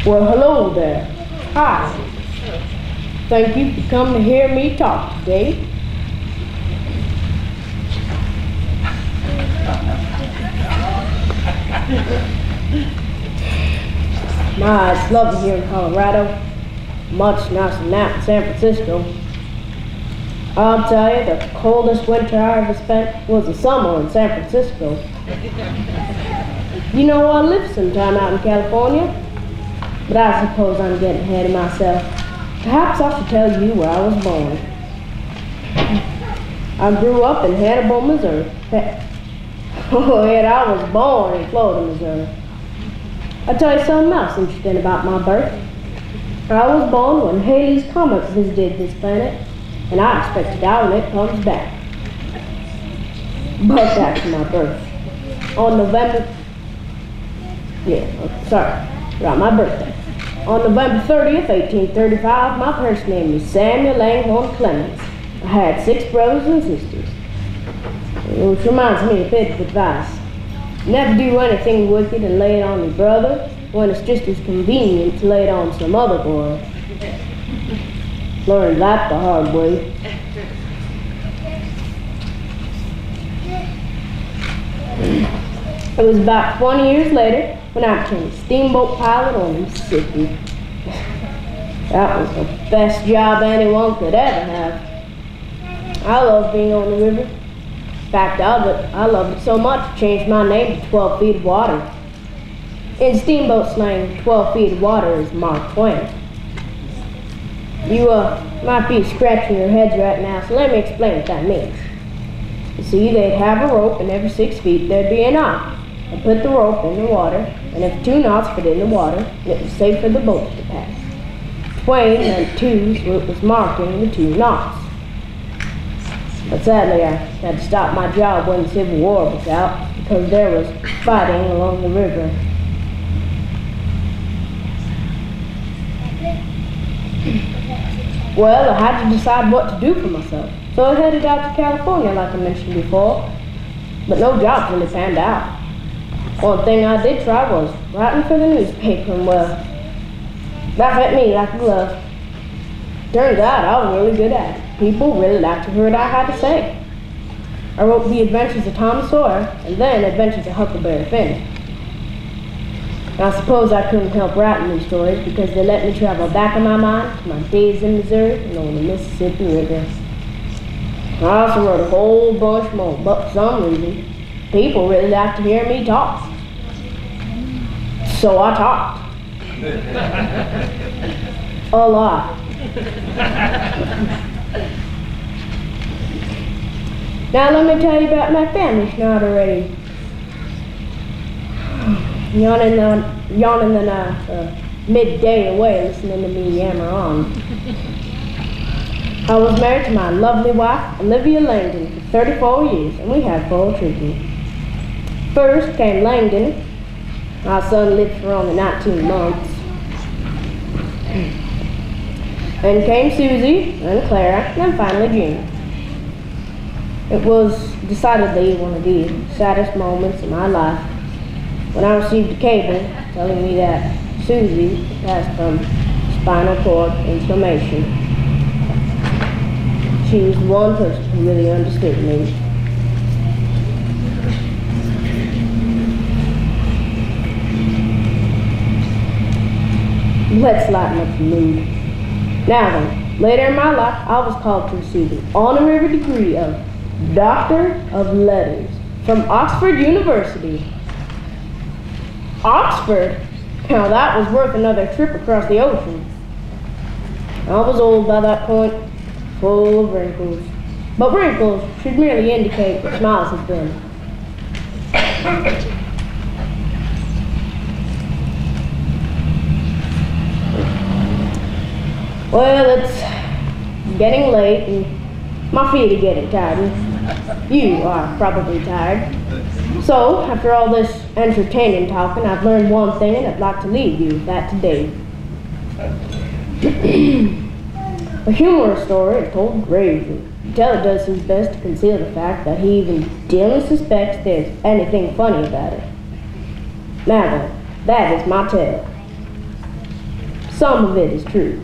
Well, hello there. Hi. Thank you for coming to hear me talk today. My, it's lovely here in Colorado. Much nicer than that in San Francisco. I'll tell you, the coldest winter I ever spent was the summer in San Francisco. You know, I lived some time out in California, but I suppose I'm getting ahead of myself. Perhaps I should tell you where I was born. I grew up in Hannibal, Missouri. Oh, and I was born in Florida, Missouri. I'll tell you something else interesting about my birth. I was born when Halley's Comet visited this planet, and I expect to die when it comes back. But back to my birth. On November... Right, my birthday. On November 30th, 1835, my parents named me Samuel Langhorne Clemens. I had 6 brothers and sisters. Which reminds me of a bit of advice. Never do anything wicked and lay it on your brother when it's just as convenient to lay it on some other boy. Learned that the hard way. It was about 20 years later when I became a steamboat pilot on the Mississippi. That was the best job anyone could ever have. I love being on the river. In fact, I loved it so much I changed my name to 12 Feet of Water. In steamboat slang, 12 feet of water is Mark Twain. You might be scratching your heads right now, so let me explain what that means. You see, they'd have a rope, and every 6 feet there'd be a knot. They'd put the rope in the water, and if 2 knots fit in the water, it was safe for the boats to pass. Twain meant 2, so it was marking the 2 knots. But sadly, I had to stop my job when the Civil War was out because there was fighting along the river. Well, I had to decide what to do for myself, so I headed out to California like I mentioned before, but no jobs really panned out. One thing I did try was writing for the newspaper, and well, that fit me like a glove. Turns out I was really good at it. People really liked to hear what I had to say. I wrote The Adventures of Tom Sawyer, and then Adventures of Huckleberry Finn. I suppose I couldn't help writing these stories because they let me travel back in my mind to my days in Missouri and on the Mississippi River. I also wrote a whole bunch more, but for some reason, people really like to hear me talk. So I talked. A lot. Now let me tell you about my family, if not already. Yawning midday away listening to me yammer on. I was married to my lovely wife, Olivia Langdon, for 34 years, and we had 4 children. First came Langdon. My son lived for only 19 months. Then came Susie, then Clara, and then finally Jean. It was decidedly one of the saddest moments in my life when I received a cable telling me that Susie passed from spinal cord inflammation. She was the one person who really understood me. Let's lighten up the mood. Now then, later in my life, I was called to receive an honorary degree of Doctor of Letters from Oxford University. Oxford? Now that was worth another trip across the ocean. I was old by that point, full of wrinkles. But wrinkles should merely indicate what smiles have been. Well, it's getting late and my feet are getting tired. You are probably tired. So, after all this entertaining talking, I've learned one thing and I'd like to leave you with that today. A humorous story is told gravely. The teller does his best to conceal the fact that he even dimly suspects there's anything funny about it. Now then, that is my tale. Some of it is true.